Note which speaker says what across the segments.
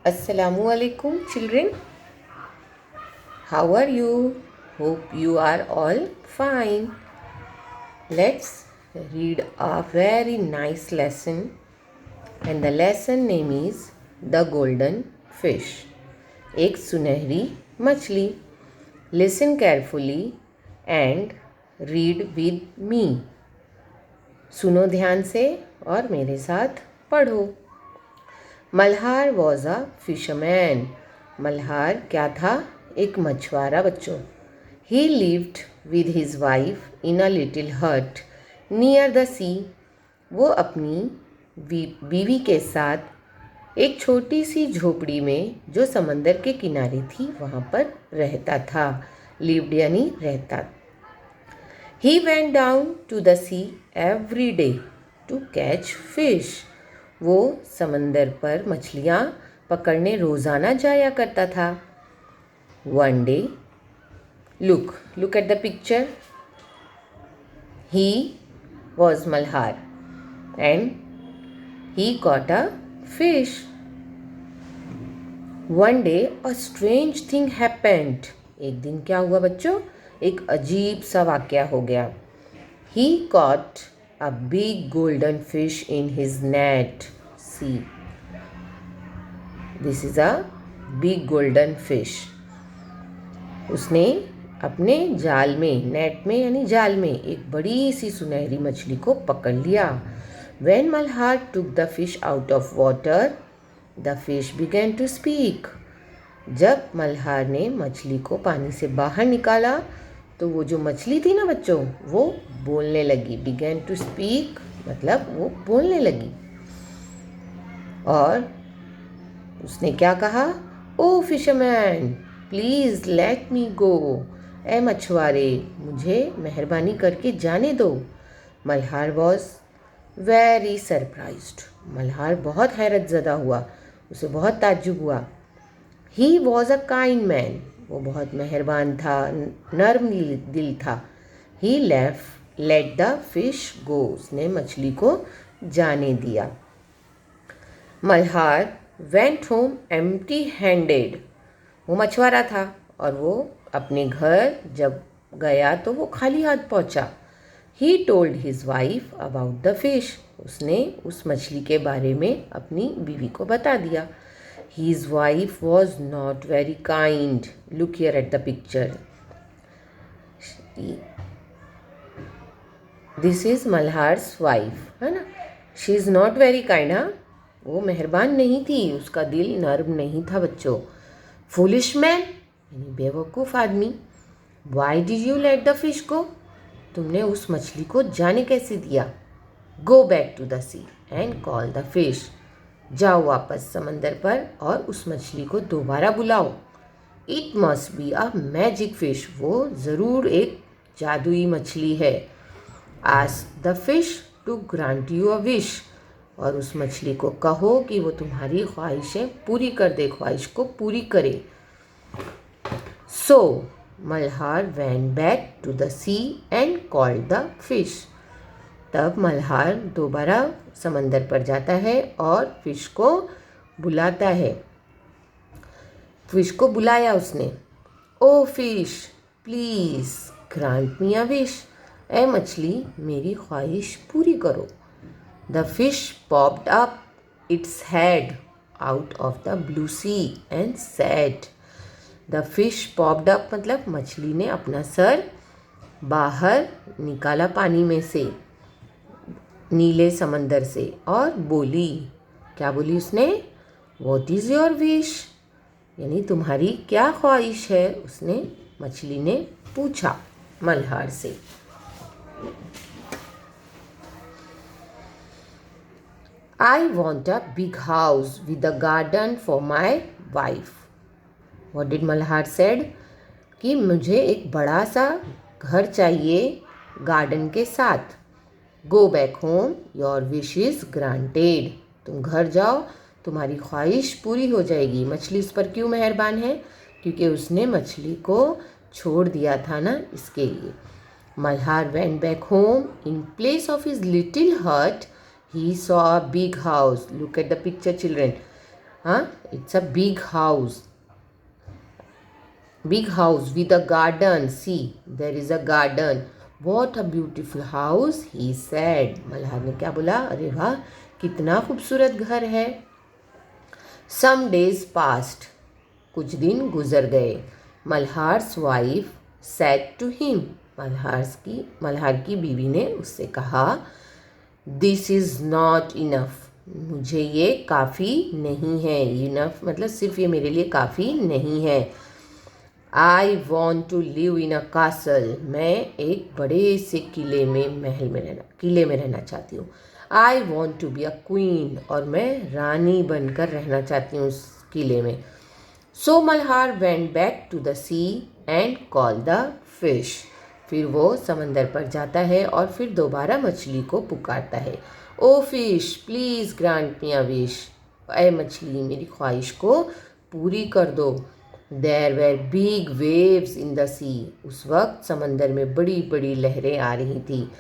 Speaker 1: Assalamu alaikum children. How are you? Hope you are all fine. Let's read a very nice lesson, and the lesson name is The Golden Fish. एक सुनहरी मछली. Listen carefully and read with me. सुनो ध्यान से और मेरे साथ पढ़ो. Malhar was a fisherman. Malhar क्या था? एक मछुआरा बच्चों. ही lived with his wife in a little हट नियर द सी. वो अपनी बीवी के साथ एक छोटी सी झोपड़ी में जो समंदर के किनारे थी वहाँ पर रहता था. लिव्ड यानी रहता. He went down to the sea every day to catch fish. वो समंदर पर मछलियाँ पकड़ने रोज़ाना जाया करता था. One day, look at the picture. He was Malhar and he caught a fish. One day a strange thing happened. एक दिन क्या हुआ बच्चों? एक अजीब सा वाक़या हो गया. He caught a big golden fish in his net. See, this is a big golden fish. उसने अपने जाल में, नेट में यानी जाल में, एक बड़ी सी सुनहरी मछली को पकड़ लिया. When Malhar took the fish out of water, the fish began to speak. जब मल्हार ने मछली को पानी से बाहर निकाला तो वो जो मछली थी ना बच्चों, वो बोलने लगी. बिगैन टू स्पीक मतलब वो बोलने लगी. और उसने क्या कहा? ओ फिशरमैन, प्लीज़ लेट मी गो. ए मछुआरे, मुझे मेहरबानी करके जाने दो. Malhar was very surprised. Malhar बहुत हैरत ज़दा हुआ. उसे बहुत ताज्जुब हुआ. He was a kind man. वो बहुत मेहरबान था, नर्म दिल था. ही लेट द फिश गो. उसने मछली को जाने दिया. Malhar went home empty handed. वो मछुआरा था और वो अपने घर जब गया तो वो खाली हाथ पहुंचा. He told his wife about the fish. उसने उस मछली के बारे में अपनी बीवी को बता दिया. His wife was not very kind. Look here at the picture. This is Malhar's wife, है ना? She is not very kind, हाँ? वो मेहरबान नहीं थी, उसका दिल नर्म नहीं था बच्चों. Foolish man, यानी बेवकूफ़ आदमी. Why did you let the fish go? तुमने उस मछली को जाने कैसे दिया? Go back to the sea and call the fish. जाओ वापस समंदर पर और उस मछली को दोबारा बुलाओ. It must be a magic fish. वो ज़रूर एक जादुई मछली है. Ask the fish to grant you a wish. और उस मछली को कहो कि वो तुम्हारी ख्वाहिशें पूरी कर दे, ख्वाहिश को पूरी करे. So Malhar went back to the sea and called the fish. तब मल्हार दोबारा समंदर पर जाता है और फिश को बुलाता है. फिश को बुलाया उसने. Oh fish, please grant me a wish. ए मछली, मेरी ख्वाहिश पूरी करो. The fish popped up its head out of the blue sea and said. The fish popped up मतलब मछली ने अपना सर बाहर निकाला पानी में से, नीले समंदर से, और बोली. क्या बोली उसने? वॉट इज़ योर विश, यानी तुम्हारी क्या ख्वाहिश है, उसने मछली ने पूछा मल्हार से. I want a big house with a garden for my wife. What did Malhar said? कि मुझे एक बड़ा सा घर चाहिए गार्डन के साथ. गो back home, your wish is granted. तुम घर जाओ, तुम्हारी ख्वाहिश पूरी हो जाएगी. मछली उस पर क्यों मेहरबान है? क्योंकि उसने मछली को छोड़ दिया था ना, इसके लिए. Malhar went back home. In place of his little hut he saw a big house. Look at the picture children. हाँ, it's a big house with a garden. See, there is a garden. What a beautiful house, he said. Malhar ने क्या बोला? अरे वाह, कितना खूबसूरत घर है. Some days passed. कुछ दिन गुजर गए. Malhar's wife said to him. Malhar की बीवी ने उससे कहा, दिस इज़ नॉट इनफ. मुझे ये काफ़ी नहीं है. इनफ मतलब सिर्फ ये मेरे लिए काफ़ी नहीं है. I want to live in a castle. मैं एक बड़े से किले में रहना चाहती हूँ. I want to be a queen. और मैं रानी बनकर रहना चाहती हूँ उस किले में. So Malhar went back to the sea and call the fish. फिर वो समंदर पर जाता है और फिर दोबारा मछली को पुकारता है. Oh fish please grant me a wish. ऐ मछली मेरी ख्वाहिश को पूरी कर दो. There were big waves in the sea. उस वक्त समंदर में बड़ी बड़ी लहरें आ रही थी.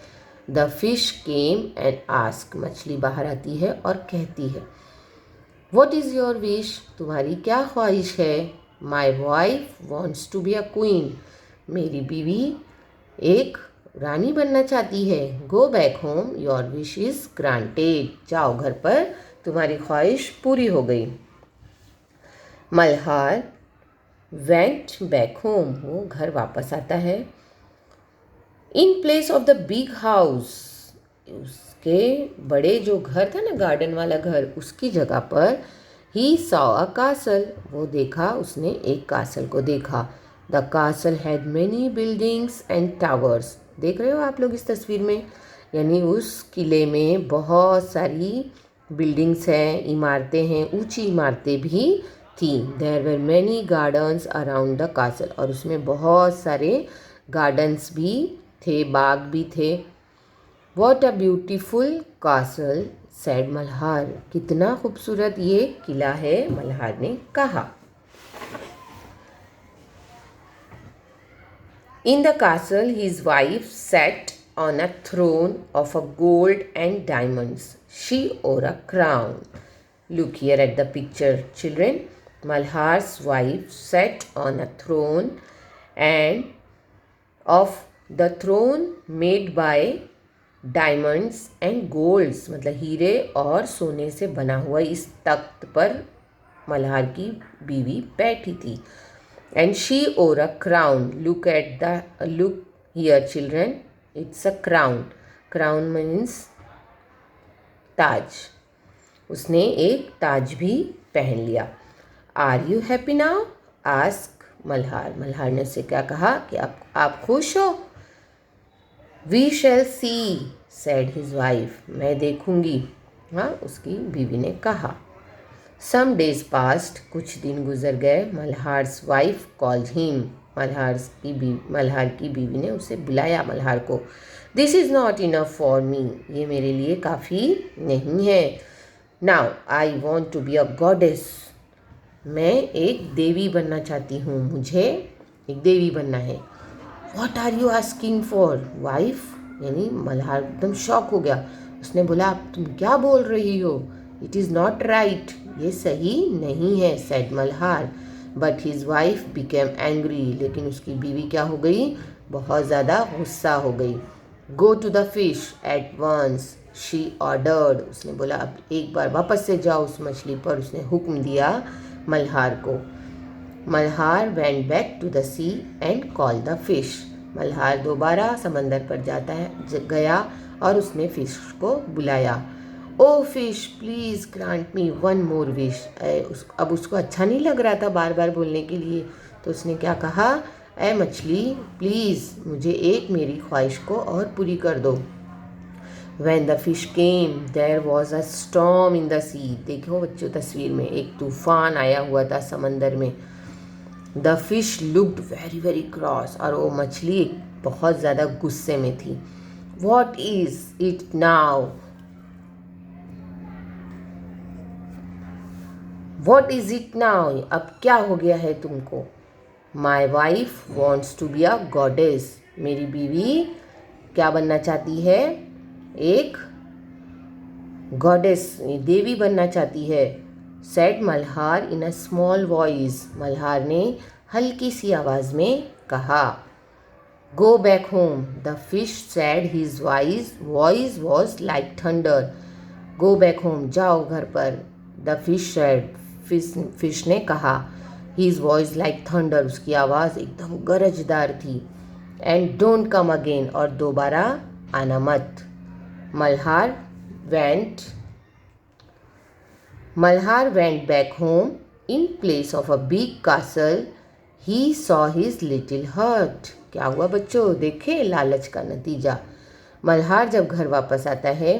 Speaker 1: The fish came and ask. मछली बाहर आती है और कहती है, वॉट इज़ योर विश. तुम्हारी क्या ख्वाहिश है. My wife wants to be a queen. मेरी बीवी एक रानी बनना चाहती है. Go back home, your wish is granted. जाओ घर पर, तुम्हारी ख्वाहिश पूरी हो गई. Malhar went back home. वो घर वापस आता है. In place of the big house. उसके बड़े जो घर था ना, गार्डन वाला घर, उसकी जगह पर ही सॉ अ कासल. वो देखा, उसने एक कासल को देखा. The castle had many buildings and towers. देख रहे हो आप लोग इस तस्वीर में, यानी उस किले में बहुत सारी बिल्डिंग्स हैं, इमारतें हैं, ऊंची इमारतें भी थी. There were many gardens around the castle. और उसमें बहुत सारे गार्डन्स भी थे, बाग भी थे. What a beautiful castle sad Malhar. कितना खूबसूरत ये किला है, मल्हार ने कहा. In the castle, his wife sat on a throne of a gold and diamonds. She wore a crown. Look here at the picture, children. Malhar's wife sat on a throne, and of the throne made by diamonds and golds, मतलब हीरे और सोने से बना हुआ इस तख्त पर मल्हार की बीवी बैठी थी. And she wore a crown. Look here children, it's a crown. Crown means ताज. उसने एक ताज भी पहन लिया. Are you happy now ask Malhar. Malhar ने उससे क्या कहा कि आप खुश हो. We shall see said his wife. मैं देखूंगी, हाँ, उसकी बीवी ने कहा. Some days passed. कुछ दिन गुजर गए. Malhar's wife called him. Malhar की बीवी ने उसे बुलाया, मल्हार को. This is not enough for me. ये मेरे लिए काफ़ी नहीं है. Now I want to be a goddess. मैं एक देवी बनना चाहती हूँ. मुझे एक देवी बनना है. What are you asking for wife. यानी मल्हार एकदम शॉक हो गया. उसने बोला, तुम क्या बोल रही हो. It is not right. ये सही नहीं है, said Malhar. But his wife became angry. लेकिन उसकी बीवी क्या हो गई, बहुत ज़्यादा गुस्सा हो गई. Go to the fish at once she ordered. उसने बोला, अब एक बार वापस से जाओ उस मछली पर. उसने हुक्म दिया मल्हार को. Malhar went back to the sea and call the fish. Malhar दोबारा समंदर पर गया और उसने फिश को बुलाया. Oh fish please grant me one more wish. अब उसको अच्छा नहीं लग रहा था बार बार बोलने के लिए, तो उसने क्या कहा, ऐ मछली प्लीज़ मुझे एक मेरी ख्वाहिश को और पूरी कर दो. When the fish came, there was a storm in the sea. देखो बच्चों, तस्वीर में एक तूफान आया हुआ था समंदर में. The fish looked very very cross. और वो मछली बहुत ज़्यादा गुस्से में थी. What is it now. What is it now. अब क्या हो गया है तुमको. My wife wants to be a goddess. मेरी बीवी क्या बनना चाहती है, एक गॉडेस, देवी बनना चाहती है. Said Malhar in a small voice, Malhar ने हल्की सी आवाज़ में कहा। गो back home, the fish said his voice was like thunder. Go back home, जाओ घर पर। द फिश सेड, फिश ने कहा। हिज वॉइस लाइक थंडर, उसकी आवाज़ एकदम गरजदार थी। एंड डोंट कम अगेन, और दोबारा आना मत। Malhar went back home. In place of a big castle, he saw his little hut. क्या हुआ बच्चों, देखे लालच का नतीजा। मल्हार जब घर वापस आता है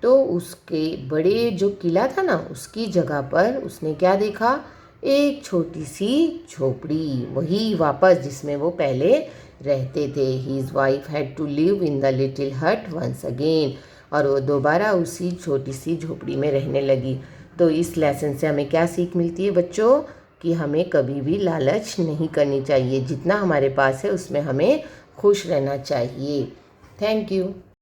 Speaker 1: तो उसके बड़े जो किला था ना, उसकी जगह पर उसने क्या देखा, एक छोटी सी झोपड़ी, वही वापस जिसमें वो पहले रहते थे। His wife had to live in the little hut once again. और वो दोबारा उसी छोटी सी झोपड़ी में रहने लगी। तो इस लेसन से हमें क्या सीख मिलती है बच्चों, कि हमें कभी भी लालच नहीं करनी चाहिए। जितना हमारे पास है उसमें हमें खुश रहना चाहिए। Thank you.